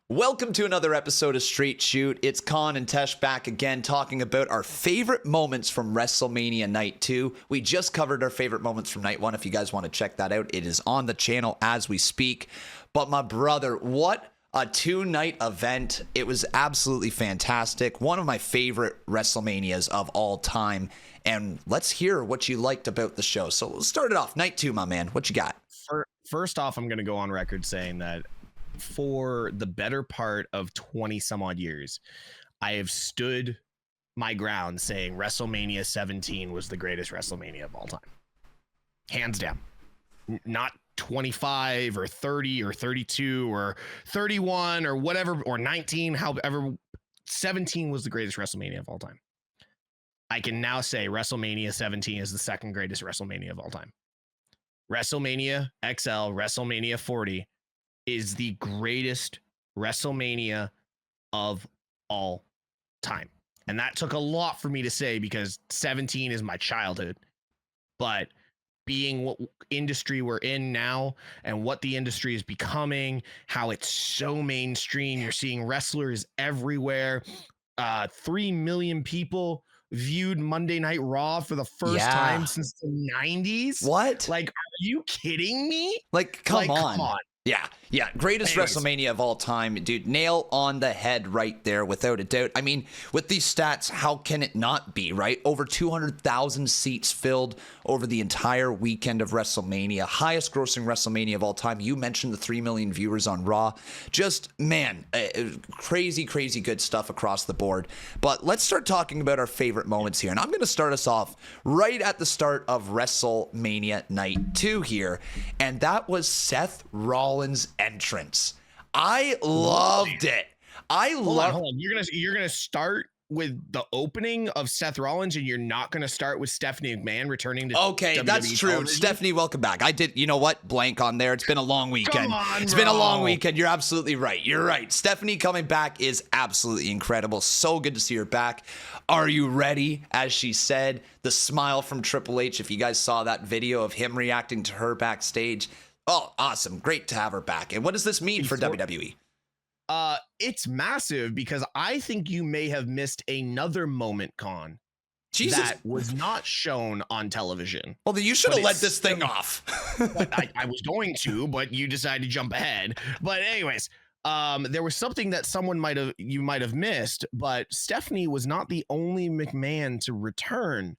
Welcome to another episode of Straight Shoot. It's Con and Tesh back again talking about our favorite moments from WrestleMania Night 2. We just covered our favorite moments from Night 1. If you guys want to check that out, it is on the channel as we speak. But my brother, what a two-night event. It was absolutely fantastic. One of my favorite WrestleManias of all time. And let's hear what you liked about the show. So we'll start it off. Night 2, my man. What you got? First off, I'm going to go on record saying that for the better part of 20 some odd years, I have stood my ground saying WrestleMania 17 was the greatest WrestleMania of all time. Hands down. Not 25 or 30 or 32 or 31 or whatever, or 19, however, 17 was the greatest WrestleMania of all time. I can now say WrestleMania 17 is the second greatest WrestleMania of all time. WrestleMania XL, WrestleMania 40 is the greatest WrestleMania of all time. And that took a lot for me to say because 17 is my childhood. But being what industry we're in now and what the industry is becoming, how it's so mainstream, you're seeing wrestlers everywhere. 3 million people viewed Monday Night Raw for the first time since the 90s. What? Like, are you kidding me? Like, come on. Yeah. Greatest WrestleMania of all time, dude. Nail on the head right there, without a doubt. I mean, with these stats, how can it not be, right? Over 200,000 seats filled over the entire weekend of WrestleMania. Highest grossing WrestleMania of all time. You mentioned the 3 million viewers on Raw. Just, man, crazy good stuff across the board. But let's start talking about our favorite moments here. And I'm going to start us off right at the start of WrestleMania Night 2 here. And that was Seth Rollins' entrance. I loved it. Hold on. You're gonna start with the opening of Seth Rollins, and you're not gonna start with Stephanie McMahon returning to WWE that's true. Television? Stephanie, welcome back. I did, you know what? Blank on there. It's been a long weekend. It's been a long weekend. You're absolutely right. You're right. Stephanie coming back is absolutely incredible. So good to see her back. Are you ready? As she said, the smile from Triple H. If you guys saw that video of him reacting to her backstage. Oh, awesome. Great to have her back. And what does this mean for WWE? It's massive because I think you may have missed another moment, Con. Jesus. That was not shown on television. Well, then you should have let this thing off. I was going to, but you decided to jump ahead. But anyways, there was something that you might have missed, but Stephanie was not the only McMahon to return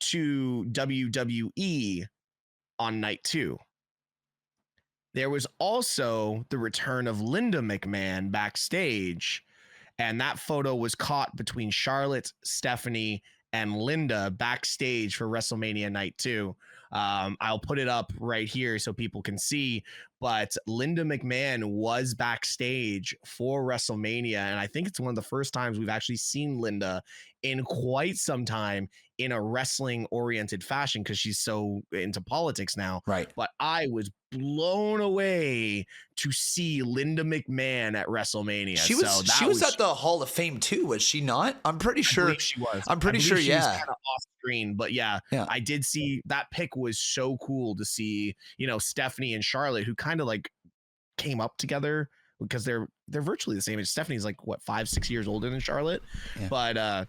to WWE on night 2. There was also the return of Linda McMahon backstage, and that photo was caught between Charlotte, Stephanie, and Linda backstage for WrestleMania Night 2. I'll put it up right here so people can see, but Linda McMahon was backstage for WrestleMania, and I think it's one of the first times we've actually seen Linda in quite some time in a wrestling-oriented fashion because she's so into politics now. Right. But I was blown away to see Linda McMahon at WrestleMania. She was at the Hall of Fame too, was she not? I'm pretty sure she was. I'm pretty sure, she yeah. was kind of off screen, but yeah, I did see that pic. Was so cool to see, Stephanie and Charlotte, who kind of like came up together because they're virtually the same age. Stephanie's like what, 5-6 years older than Charlotte, but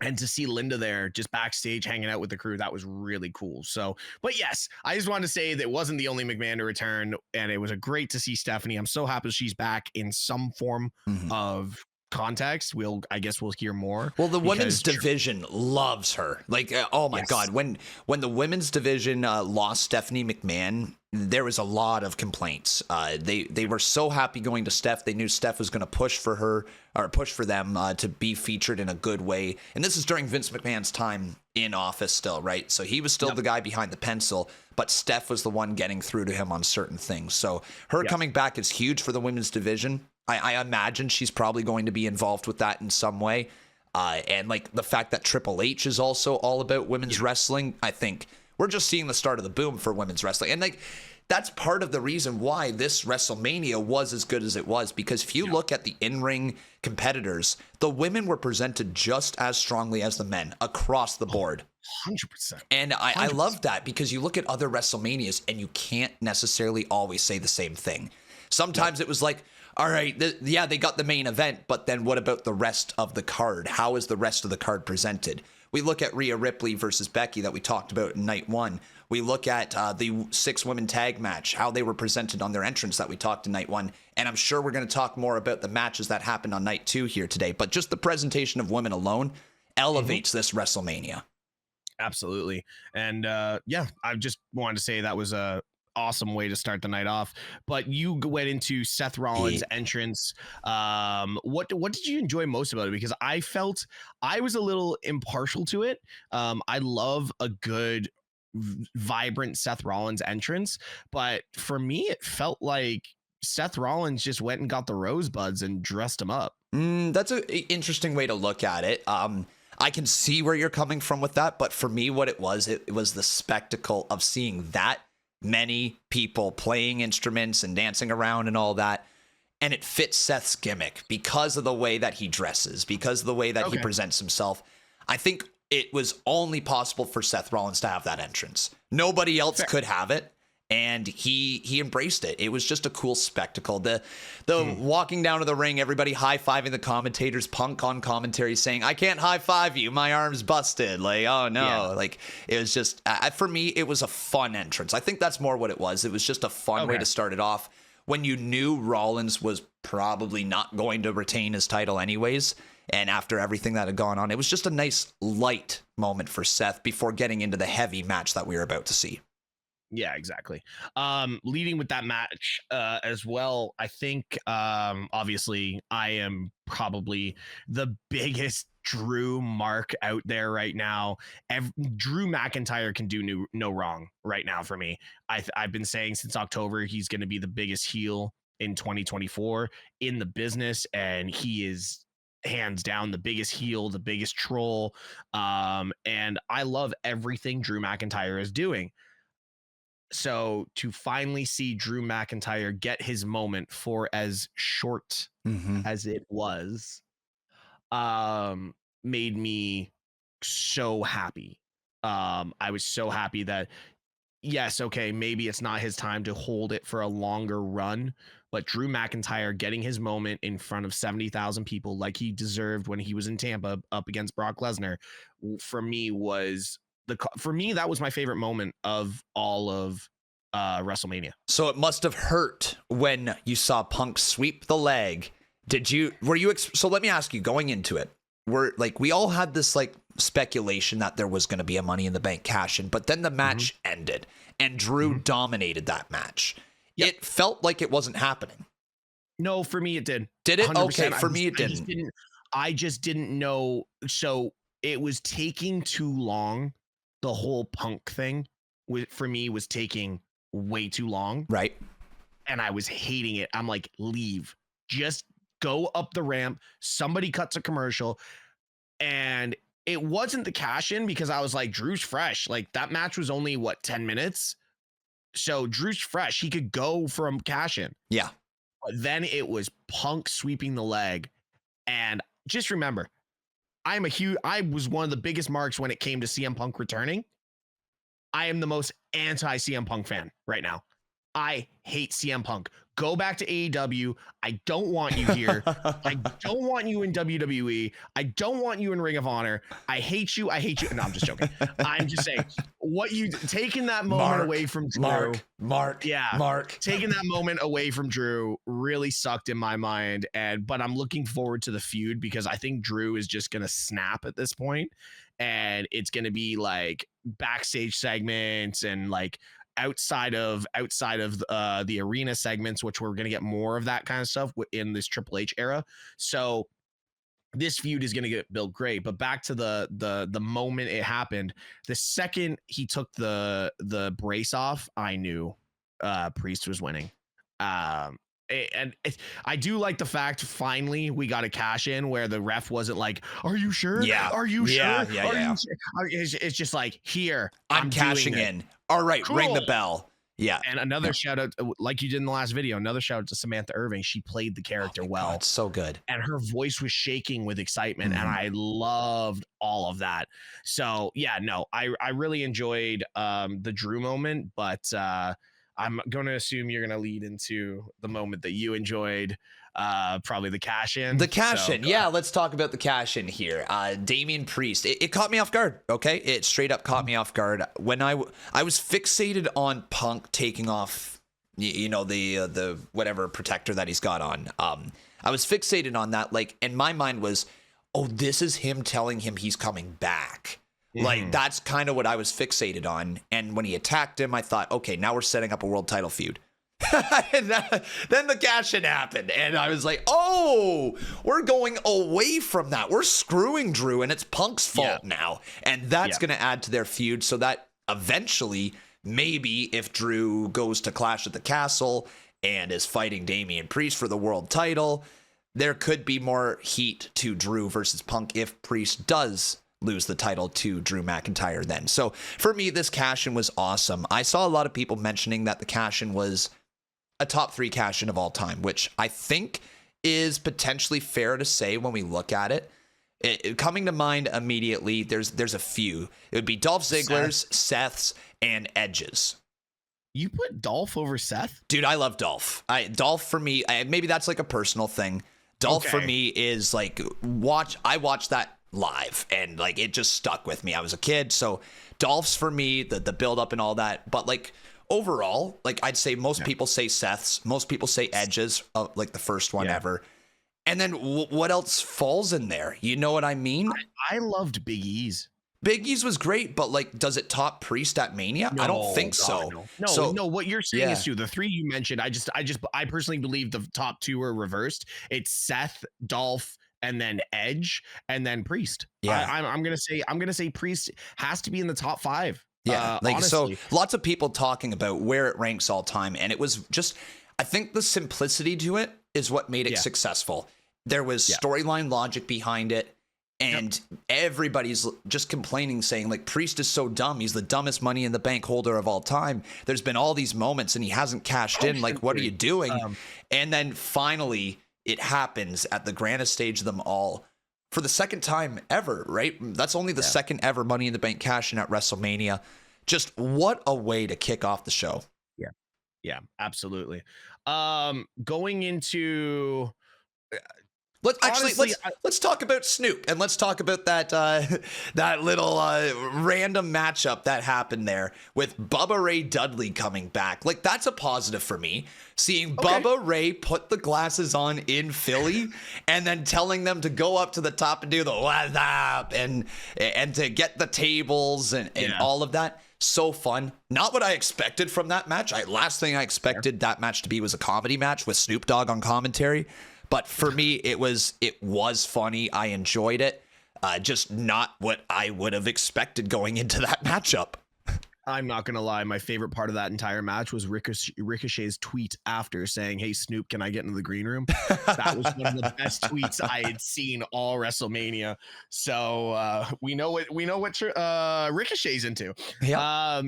and to see Linda there just backstage hanging out with the crew, that was really cool. So, but yes, I just wanted to say that it wasn't the only McMahon to return, and it was great to see Stephanie. I'm so happy she's back in some form of context. I guess we'll hear more. Well, the women's division loves her. Like, oh my God, when the women's division lost Stephanie McMahon, there was a lot of complaints. They were so happy going to Steph. They knew Steph was going to push for them to be featured in a good way. And this is during Vince McMahon's time in office still, right? So he was still the guy behind the pencil, but Steph was the one getting through to him on certain things. So her coming back is huge for the women's division. I imagine she's probably going to be involved with that in some way. And like the fact that Triple H is also all about women's wrestling, I think we're just seeing the start of the boom for women's wrestling. And like, that's part of the reason why this WrestleMania was as good as it was, because if you look at the in-ring competitors, the women were presented just as strongly as the men across the board. 100%. And I love that, because you look at other WrestleManias and you can't necessarily always say the same thing. Sometimes it was like, all right, yeah, they got the main event, but then what about the rest of the card? How is the rest of the card presented? We look at Rhea Ripley versus Becky that we talked about in night one. We look at the 6-women tag match, how they were presented on their entrance that we talked in night one. And I'm sure we're going to talk more about the matches that happened on night 2 here today. But just the presentation of women alone elevates this WrestleMania. Absolutely. And yeah, I just wanted to say that was a awesome way to start the night off. But you went into Seth Rollins' entrance. What did you enjoy most about it? Because I felt I was a little impartial to it. I love a good vibrant Seth Rollins entrance, but for me it felt like Seth Rollins just went and got the rosebuds and dressed him up. That's an interesting way to look at it. I can see where you're coming from with that, but for me, what it was the spectacle of seeing that many people playing instruments and dancing around and all that. And it fits Seth's gimmick because of the way that he dresses, because of the way that he presents himself. I think it was only possible for Seth Rollins to have that entrance. Nobody else could have it. And he embraced it. It was just a cool spectacle. The walking down to the ring, everybody high-fiving the commentators, Punk on commentary saying, I can't high-five you. My arm's busted. Like, oh, no. Yeah. Like, it was just, for me, it was a fun entrance. I think that's more what it was. It was just a fun way to start it off when you knew Rollins was probably not going to retain his title anyways. And after everything that had gone on, it was just a nice, light moment for Seth before getting into the heavy match that we were about to see. Yeah, exactly. Leading with that match as well, I think obviously I am probably the biggest Drew mark out there right now. Drew McIntyre can do no wrong right now for me. I've been saying since October he's going to be the biggest heel in 2024 in the business, and he is hands down the biggest heel, the biggest troll. And I love everything Drew McIntyre is doing. So to finally see Drew McIntyre get his moment for as short as it was, made me so happy. I was so happy that, yes, okay, maybe it's not his time to hold it for a longer run, but Drew McIntyre getting his moment in front of 70,000 people like he deserved when he was in Tampa up against Brock Lesnar, for me that was my favorite moment of all of WrestleMania. So it must have hurt when you saw Punk sweep the leg. So let me ask you, going into it, we all had this like speculation that there was going to be a Money in the Bank cash in, but then the match ended and Drew dominated that match. Yep. It felt like it wasn't happening. No, for me it did. Did it? Okay, for me it didn't. I just didn't know. So it was taking too long. The whole Punk thing for me was taking way too long. Right. And I was hating it. I'm like, leave. Just go up the ramp. Somebody cuts a commercial. And it wasn't the cash in because I was like, Drew's fresh. Like that match was only 10 minutes. So Drew's fresh. He could go from cash in. Yeah. But then it was Punk sweeping the leg. And just remember, I was one of the biggest marks when it came to CM Punk returning. I am the most anti CM Punk fan right now. I hate CM Punk. Go back to AEW. I don't want you here. I don't want you in WWE. I don't want you in Ring of Honor. I hate you. I hate you. No, I'm just joking. I'm just saying taking that moment away from Drew. Taking that moment away from Drew really sucked in my mind. But I'm looking forward to the feud because I think Drew is just going to snap at this point, and it's going to be like backstage segments and like outside of the arena segments, which we're going to get more of that kind of stuff in this Triple H era. So this feud is going to get built great. But back to the moment it happened, the second he took the brace off, I knew Priest was winning. And I do like the fact finally we got a cash in where the ref wasn't like, are you sure? Yeah. Are you sure? Yeah. It's just like, here, I'm cashing in. All right. Cool. Ring the bell. Yeah. And another shout out, like you did in the last video, another shout out to Samantha Irving. She played the character well. God, so good. And her voice was shaking with excitement. And I loved all of that. So yeah, no, I really enjoyed the Drew moment, but I'm going to assume you're going to lead into the moment that you enjoyed, probably the cash in. The cash in. Yeah, let's talk about the cash in here. Damian Priest. It caught me off guard. Okay. It straight up caught me off guard. When I was fixated on Punk taking off, the whatever protector that he's got on. I was fixated on that. Like, and my mind was, oh, this is him telling him he's coming back. Like, that's kind of what I was fixated on. And when he attacked him, I thought, okay, now we're setting up a world title feud. And then the cash-in happened. And I was like, oh, we're going away from that. We're screwing Drew, and it's Punk's fault now. And that's going to add to their feud so that eventually, maybe if Drew goes to Clash at the Castle and is fighting Damian Priest for the world title, there could be more heat to Drew versus Punk if Priest does lose the title to Drew McIntyre then. So for me, this cash-in was awesome. I saw a lot of people mentioning that the cash-in was a top 3 cash-in of all time, which I think is potentially fair to say when we look at it. Coming to mind immediately, there's a few. It would be Dolph Ziggler's, Seth's, and Edge's. You put Dolph over Seth? Dude, I love Dolph. Dolph for me, maybe that's like a personal thing. Dolph for me is like, I watched that live and like it just stuck with me. I was a kid, so Dolph's for me, the build up and all that. But like overall, like I'd say most people say Seth's, most people say Edge's, like the first one ever. And then what else falls in there? You know what I mean? I loved Big E's. Big E's was great, but like, does it top Priest at Mania? I don't think so. No. What you're saying is true. The 3 you mentioned, I personally believe the top 2 are reversed. It's Seth, Dolph, and then Edge, and then Priest. Yeah, I'm gonna say Priest has to be in the top 5. Yeah, honestly. So lots of people talking about where it ranks all time, and it was just, I think the simplicity to it is what made it successful. There was storyline logic behind it, and everybody's just complaining, saying like Priest is so dumb. He's the dumbest Money in the Bank holder of all time. There's been all these moments, and he hasn't cashed in. Like, what are you doing? And then finally, it happens at the grandest stage of them all for the second time ever, right? That's only the second ever Money in the Bank cash-in at WrestleMania. Just what a way to kick off the show. Yeah, absolutely. Going into... Let's talk about Snoop, and let's talk about that that little random matchup that happened there with Bubba Ray Dudley coming back. Like, that's a positive for me. Seeing Bubba Ray put the glasses on in Philly and then telling them to go up to the top and do the what's up and to get the tables and all of that. So fun. Not what I expected from that match. Last thing I expected that match to be was a comedy match with Snoop Dogg on commentary. But for me, it was funny. I enjoyed it. Just not what I would have expected going into that matchup. I'm not going to lie. My favorite part of that entire match was Ricochet's tweet after saying, "Hey, Snoop, can I get into the green room?" That was one of the best tweets I had seen all WrestleMania. So we know what Ricochet's into. Yeah.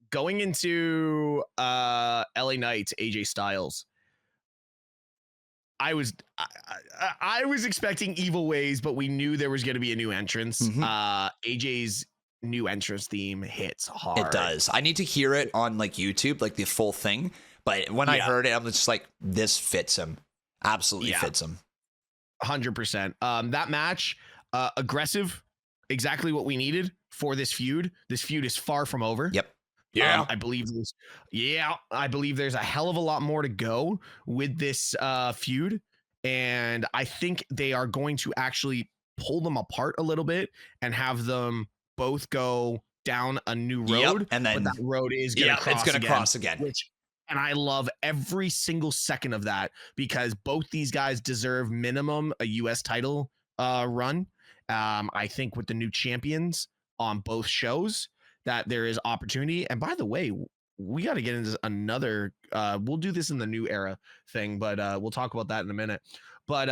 Going into LA Knight, AJ Styles. I was expecting Evil Ways, but we knew there was going to be a new entrance. AJ's new entrance theme hits hard. It does. I need to hear it on like YouTube, like the full thing. But when I heard it, I'm just like, this fits him. Absolutely fits him. 100%. That match, aggressive, exactly what we needed for this feud. This feud is far from over. Yep. Yeah, I believe there's a hell of a lot more to go with this feud, and I think they are going to actually pull them apart a little bit and have them both go down a new road. And then but that road is going to cross again. And I love every single second of that because both these guys deserve minimum a U.S. title run. I think with the new champions on both shows, that there is opportunity. And by the way, we got to get into another, we'll do this in the new era thing, but we'll talk about that in a minute. But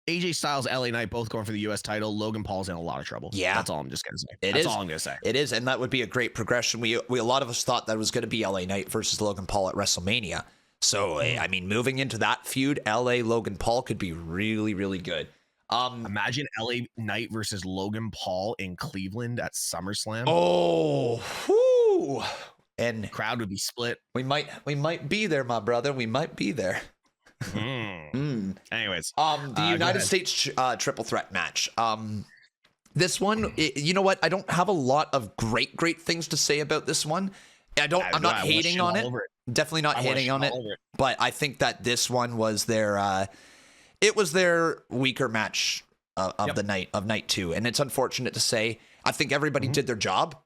AJ Styles, LA Knight, both going for the U.S. title. Logan Paul's in a lot of trouble. Yeah. That's all I'm just going to say. That's all I'm going to say. It is. And that would be a great progression. We a lot of us thought that was going to be LA Knight versus Logan Paul at WrestleMania. So, I mean, moving into that feud, LA Logan Paul could be really, really good. Imagine LA Knight versus Logan Paul in Cleveland at SummerSlam. Oh, whoo. And crowd would be split. We might be there, my brother. We might be there. Anyways, the United States triple threat match. This one, you know what? I don't have a lot of great things to say about this one. I'm not hating on it. Definitely not hating on it. But I think that this one was their weaker match of the night, of night 2. And it's unfortunate to say. I think everybody did their job.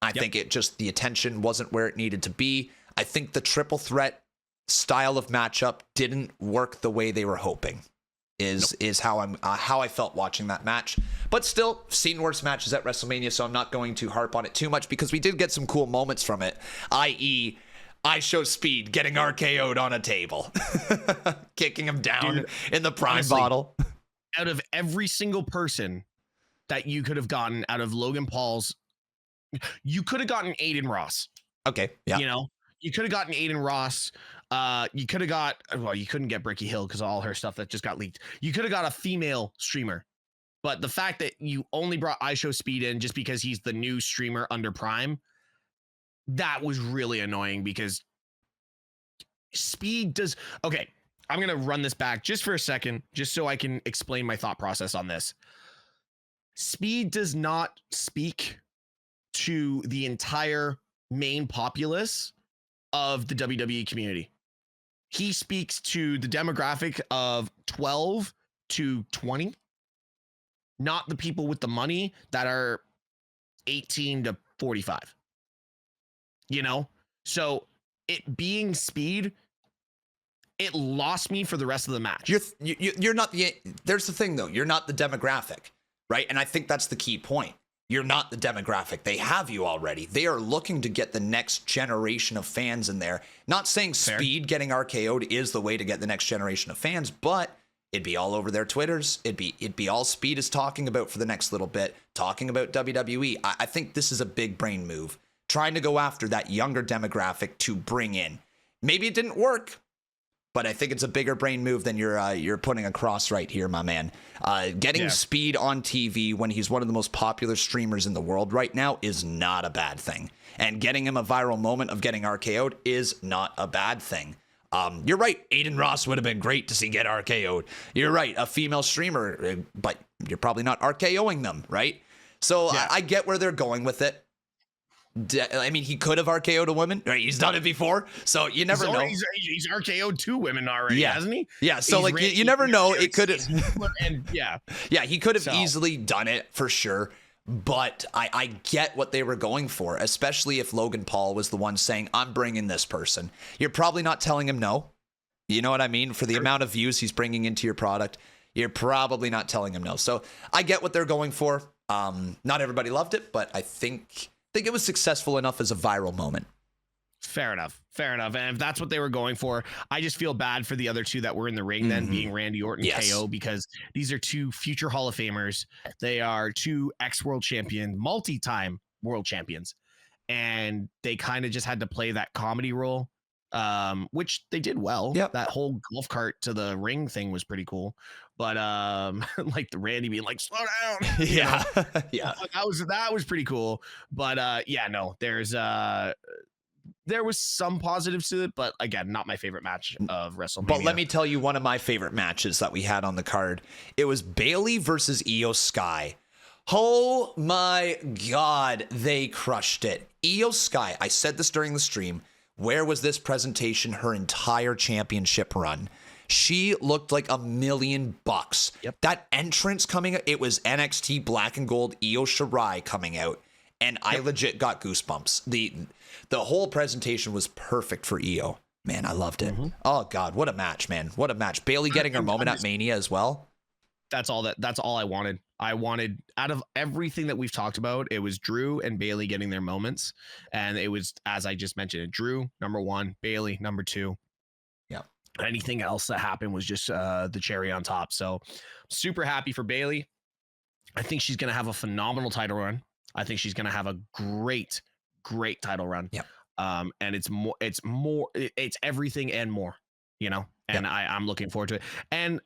I think the attention wasn't where it needed to be. I think the triple threat style of matchup didn't work the way they were hoping. Is how I felt watching that match. But still, seen worse matches at WrestleMania, so I'm not going to harp on it too much because we did get some cool moments from it, i.e., I Show Speed getting RKO'd on a table, kicking him down in the Prime bottle. Out of every single person that you could have gotten out of Logan Paul's, you could have gotten Aiden Ross. Okay, yeah. You know, you could have gotten Aiden Ross. You could have got, well, you couldn't get Bricky Hill because of all her stuff that just got leaked. You could have got a female streamer. But the fact that you only brought I Show Speed in just because he's the new streamer under Prime, that was really annoying because Speed does... Okay, I'm going to run this back just for a second, just so I can explain my thought process on this. Speed does not speak to the entire main populace of the WWE community. He speaks to the demographic of 12 to 20. Not the people with the money that are 18 to 45. You know? So it being Speed, it lost me for the rest of the match. You're not there's the thing though, you're not the demographic, right? And I think that's the key point. You're not the demographic. They have you already. They are looking to get the next generation of fans in there. Not saying Speed getting RKO'd is the way to get the next generation of fans, but it'd be all over their Twitters. It'd be all Speed is talking about for the next little bit, talking about WWE. I think this is a big brain move, trying to go after that younger demographic to bring in. Maybe it didn't work, but I think it's a bigger brain move than you're putting across right here, my man. Getting Speed on TV when he's one of the most popular streamers in the world right now is not a bad thing. And getting him a viral moment of getting RKO'd is not a bad thing. You're right. Aiden Ross would have been great to see get RKO'd. You're right. A female streamer, but you're probably not RKOing them, right? So I get where they're going with it. I mean, he could have RKO'd a woman, right? He's done it before, so you never know. He's RKO'd 2 women already, hasn't he? Yeah, so like you never know. It could have, he could have easily done it for sure. But I get what they were going for, especially if Logan Paul was the one saying, I'm bringing this person. You're probably not telling him no. You know what I mean? For the amount of views he's bringing into your product, you're probably not telling him no. So I get what they're going for. Not everybody loved it, but I think it was successful enough as a viral moment. Fair enough. And if that's what they were going for, I just feel bad for the other two that were in the ring then, being Randy Orton, KO, because these are 2 future Hall of Famers. They are 2 ex-world champion, multi-time world champions. And they kind of just had to play that comedy role, which they did well. Yep. That whole golf cart to the ring thing was pretty cool. But like the Randy being like, slow down. Yeah. That was pretty cool. But there was some positives to it, but again, not my favorite match of WrestleMania. But let me tell you one of my favorite matches that we had on the card. It was Bayley versus Io Sky. Oh my God, they crushed it. Io Sky, I said this during the stream, where was this presentation her entire championship run? She looked like $1 million. Yep. That entrance coming out, it was NXT Black and Gold Io Shirai coming out, and I legit got goosebumps. The whole presentation was perfect for Io. Man, I loved it. Oh God, what a match, man. What a match. Bayley getting her moment at Mania as well. That's all I wanted. I wanted, out of everything that we've talked about, it was Drew and Bayley getting their moments. And it was, as I just mentioned, Drew, number 1, Bayley, number 2. Yeah. Anything else that happened was just the cherry on top. So super happy for Bayley. I think she's going to have a phenomenal title run. I think she's going to have a great title run. Yeah. And it's everything and more, you know, and I'm looking forward to it. And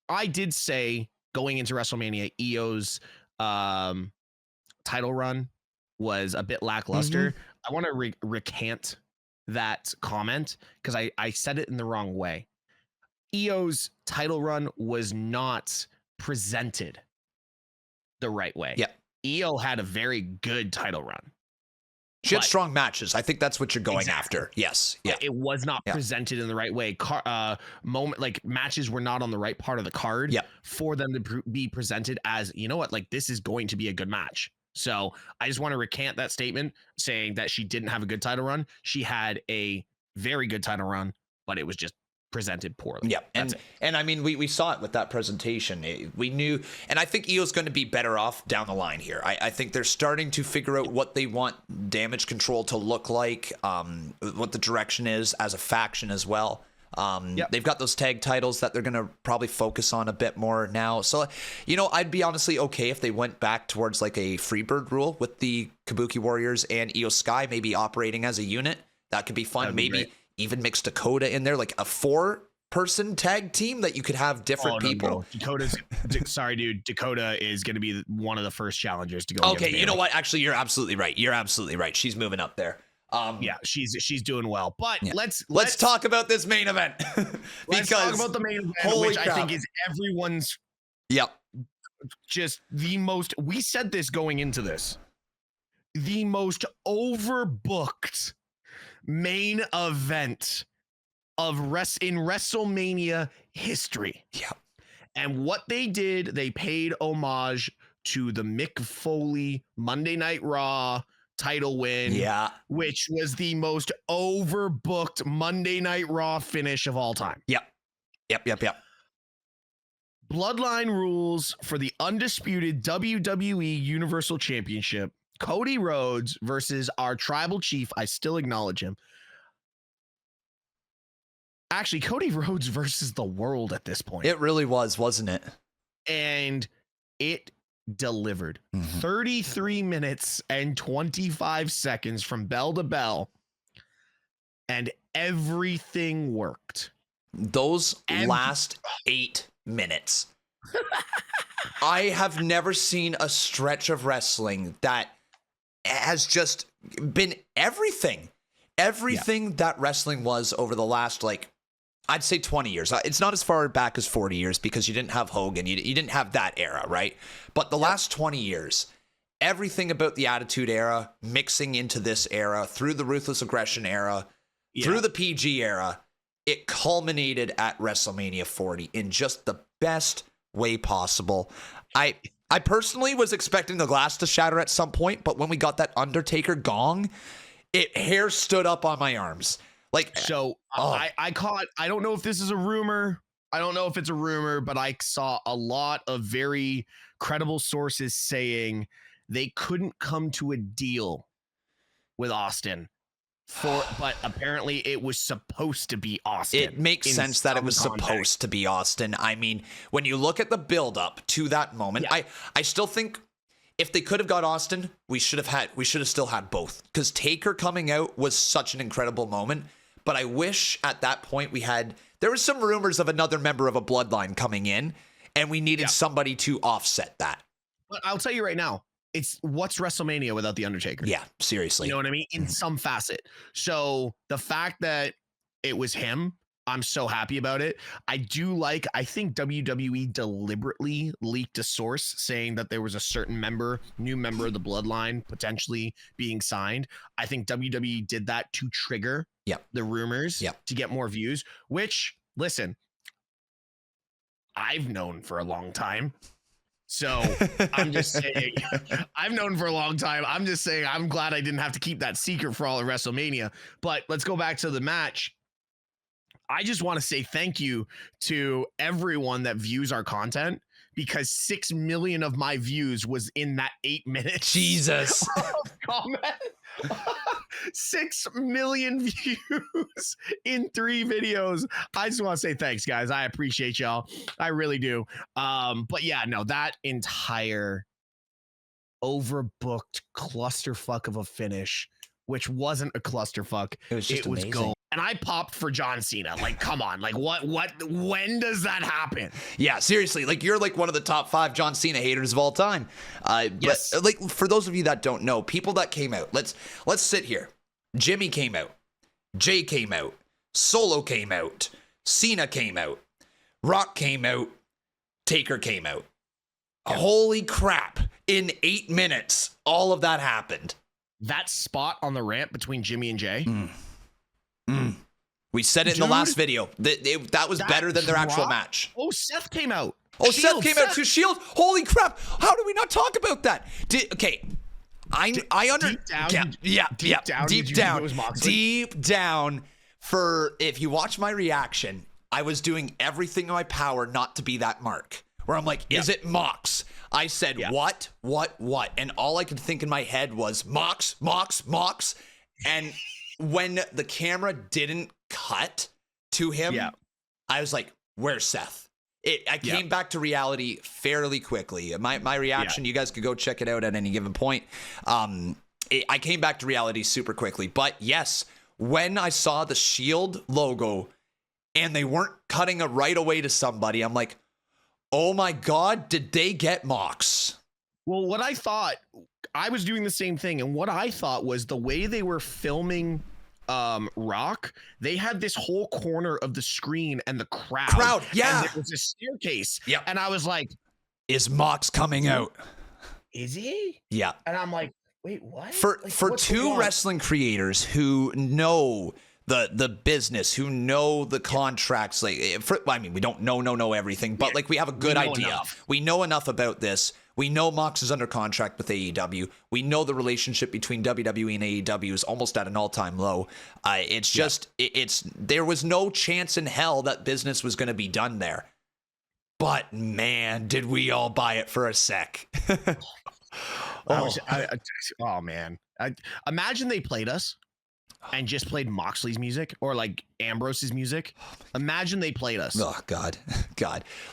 I did say going into WrestleMania, Io's title run was a bit lackluster. I want to recant that comment because I said it in the wrong way. Io's title run was not presented the right way. Yeah. Io had a very good title run. She had strong matches. I think that's what you're going after. Yes. Yeah. It was not presented in the right way. Matches were not on the right part of the card for them to be presented as, you know what, like this is going to be a good match. So I just want to recant that statement saying that she didn't have a good title run. She had a very good title run, but it was just presented poorly. Yeah. And I mean, we saw it with that presentation. We knew, and I think Io's going to be better off down the line here. I think they're starting to figure out what they want Damage Control to look like, what the direction is as a faction as well. They've got those tag titles that they're going to probably focus on a bit more now. So, you know, I'd be honestly okay if they went back towards like a Freebird rule with the Kabuki Warriors and Io Sky maybe operating as a unit. That could be fun. Maybe even mix Dakota in there, like a 4-person tag team that you could have different people. No. Dakota is going to be one of the first challengers to go. Okay, you know what? Actually, you're absolutely right. She's moving up there. She's doing well. But let's talk about this main event. Let's talk about the main event, which I think is everyone's just the most, we said this going into this, the most overbooked main event of in WrestleMania history. Yeah. And what they did, they paid homage to the Mick Foley Monday Night Raw title win, which was the most overbooked Monday Night Raw finish of all time. Yep. Bloodline rules for the undisputed WWE Universal Championship. Cody Rhodes versus our tribal chief. I still acknowledge him. Actually, Cody Rhodes versus the world at this point. It really was, wasn't it? And it delivered. 33 minutes and 25 seconds from bell to bell. And everything worked. Those last 8 minutes. I have never seen a stretch of wrestling that has just been everything that wrestling was over the last, like, I'd say 20 years. It's not as far back as 40 years because you didn't have Hogan. You didn't have that era, right? But the last 20 years, everything about the Attitude Era mixing into this era, through the Ruthless Aggression era, through the PG era, it culminated at WrestleMania 40 in just the best way possible. I personally was expecting the glass to shatter at some point, but when we got that Undertaker gong, hair stood up on my arms. I don't know if this is a rumor. I don't know if it's a rumor, but I saw a lot of very credible sources saying they couldn't come to a deal with Austin but apparently it was supposed to be Austin. It makes sense that it was supposed to be Austin. I mean, when you look at the build up to that moment, I still think if they could have got Austin, we should have still had both, because Taker coming out was such an incredible moment. But I wish at that point there was some rumors of another member of a bloodline coming in, and we needed somebody to offset that. But I'll tell you right now, what's WrestleMania without The Undertaker? Yeah, seriously. You know what I mean? In some facet. So the fact that it was him, I'm so happy about it. I think WWE deliberately leaked a source saying that there was a certain new member of the bloodline potentially being signed. I think WWE did that to trigger the rumors to get more views, which, listen, I've known for a long time. So I'm just saying, I've known for a long time. I'm just saying, I'm glad I didn't have to keep that secret for all of WrestleMania. But let's go back to the match. I just want to say thank you to everyone that views our content, because 6 million of my views was in that 8 minutes. Jesus. Comment. 6 million views in 3 videos. I just want to say thanks, guys. I appreciate y'all. I really do. But yeah, no, that entire overbooked clusterfuck of a finish, which wasn't a clusterfuck. It was just amazing. Gold. And I popped for John Cena. Like, come on. Like, when does that happen? Yeah, seriously. Like, you're like one of the top 5 John Cena haters of all time. But like, for those of you that don't know, people that came out, let's sit here. Jimmy came out. Jay came out. Solo came out. Cena came out. Rock came out. Taker came out. Yep. Holy crap. In 8 minutes, all of that happened. That spot on the ramp between Jimmy and Jay. We said it in the last video. That was better than their actual match. Oh, Seth came out. Oh, Seth came out to Shield. Holy crap. How do we not talk about that? Deep down, for if you watch my reaction, I was doing everything in my power not to be that mark. Where I'm like, is it Mox? I said, what? And all I could think in my head was Mox. And when the camera didn't cut to him, I was like, where's Seth? I came back to reality fairly quickly. My reaction, you guys could go check it out at any given point. I came back to reality super quickly. But yes, when I saw the Shield logo and they weren't cutting it right away to somebody, I'm like, oh my God, did they get Mox? Well, what I thought, I was doing the same thing. And what I thought was the way they were filming Rock, they had this whole corner of the screen and the crowd. Yeah. And there was a staircase. Yeah. And I was like, is Mox coming out? Is he? Yeah. And I'm like, wait, what? For two wrestling creators who know the business, who know the contracts, we don't know everything, but like we have a good idea. Enough. We know enough about this. We know Mox is under contract with AEW. We know the relationship between WWE and AEW is almost at an all-time low. It's just there was no chance in hell that business was going to be done there. But man, did we all buy it for a sec. Oh man. Imagine they played us and just played Moxley's music or like Ambrose's music. Imagine they played us. Oh God.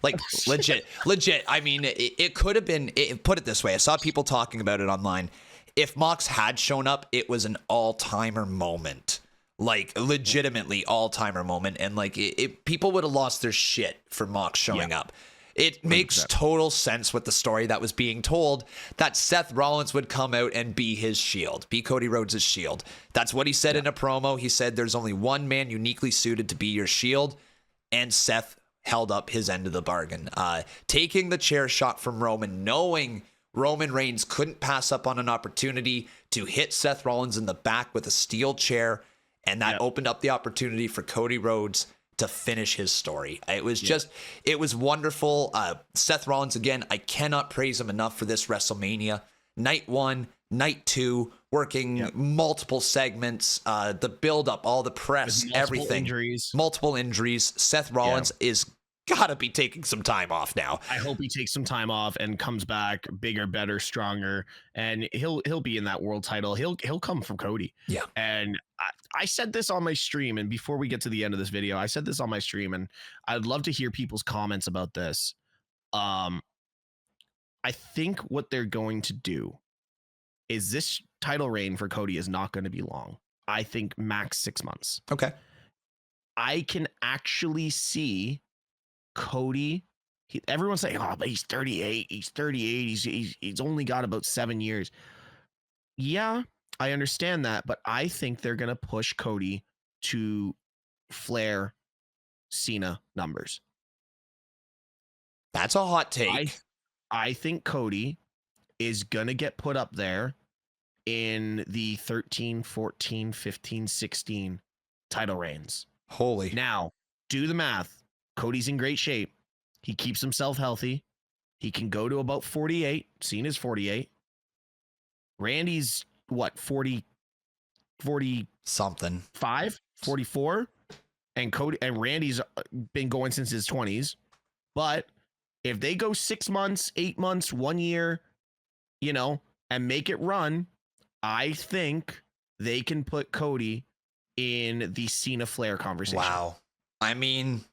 Like legit. I mean, it could have been, put it this way. I saw people talking about it online. If Mox had shown up, it was an all-timer moment, like legitimately all-timer moment. And like people would have lost their shit for Mox showing up. It makes 100%. Total sense with the story that was being told that Seth Rollins would come out and be his shield, be Cody Rhodes' shield. That's what he said in a promo. He said there's only one man uniquely suited to be your shield, and Seth held up his end of the bargain. Taking the chair shot from Roman, knowing Roman Reigns couldn't pass up on an opportunity to hit Seth Rollins in the back with a steel chair, and that opened up the opportunity for Cody Rhodes to finish his story. It was it was wonderful. Seth Rollins, again, I cannot praise him enough for this WrestleMania. Night 1, night 2, working multiple segments, the build up, all the press, everything. Multiple injuries. Seth Rollins is gotta be taking some time off now. I hope he takes some time off and comes back bigger, better, stronger, and he'll be in that world title. He'll come from Cody. Yeah. And I said this on my stream, and before we get to the end of this video, I said this on my stream, and I'd love to hear people's comments about this. I think what they're going to do is this title reign for Cody is not going to be long. I think max 6 months. Okay. I can actually see Cody, everyone's saying, oh, but he's 38. He's 38. He's only got about 7 years. Yeah, I understand that, but I think they're going to push Cody to Flair, Cena numbers. That's a hot take. I think Cody is going to get put up there in the 13, 14, 15, 16 title reigns. Holy. Now, do the math. Cody's in great shape. He keeps himself healthy. He can go to about 48. Cena's 48. Randy's what, 40 something. 44? And Randy's been going since his 20s. But if they go 6 months, 8 months, 1 year, and make it run, I think they can put Cody in the Cena Flair conversation. Wow. I mean,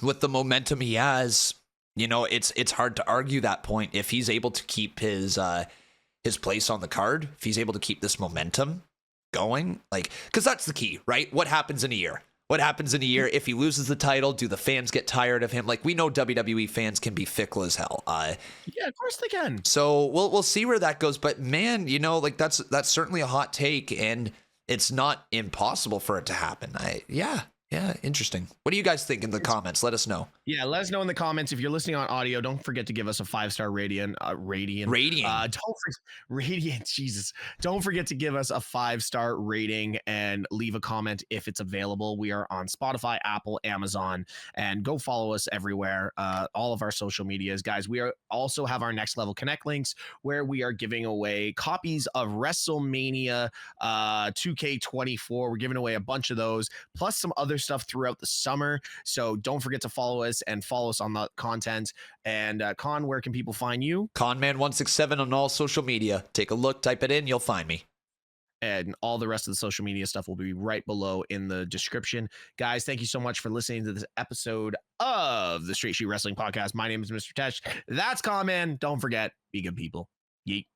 with the momentum he has, it's hard to argue that point. If he's able to keep his place on the card, if he's able to keep this momentum going, because that's the key, right? What happens in a year? If he loses the title, do the fans get tired of him? We know WWE fans can be fickle as hell. Yeah, of course they can. So we'll see where that goes. But man, that's certainly a hot take. And it's not impossible for it to happen. Yeah, interesting. What do you guys think in the comments? Let us know. Yeah, let us know in the comments. If you're listening on audio, don't forget to give us a 5-star radiant. Radiant. Jesus. Don't forget to give us a 5-star rating and leave a comment if it's available. We are on Spotify, Apple, Amazon, and go follow us everywhere. All of our social medias, guys. We also have our Next Level Connect links where we are giving away copies of WrestleMania 2K24. We're giving away a bunch of those, plus some other stuff throughout the summer. So don't forget to follow us and follow us on the content. And Con, where can people find you? Conman167 on all social media. Take a look, type it in, you'll find me. And all the rest of the social media stuff will be right below in the description. Guys, thank you so much for listening to this episode of the Straight Shoot Wrestling Podcast. My name is MrTeshk. That's Conman. Don't forget, be good people. Yeet.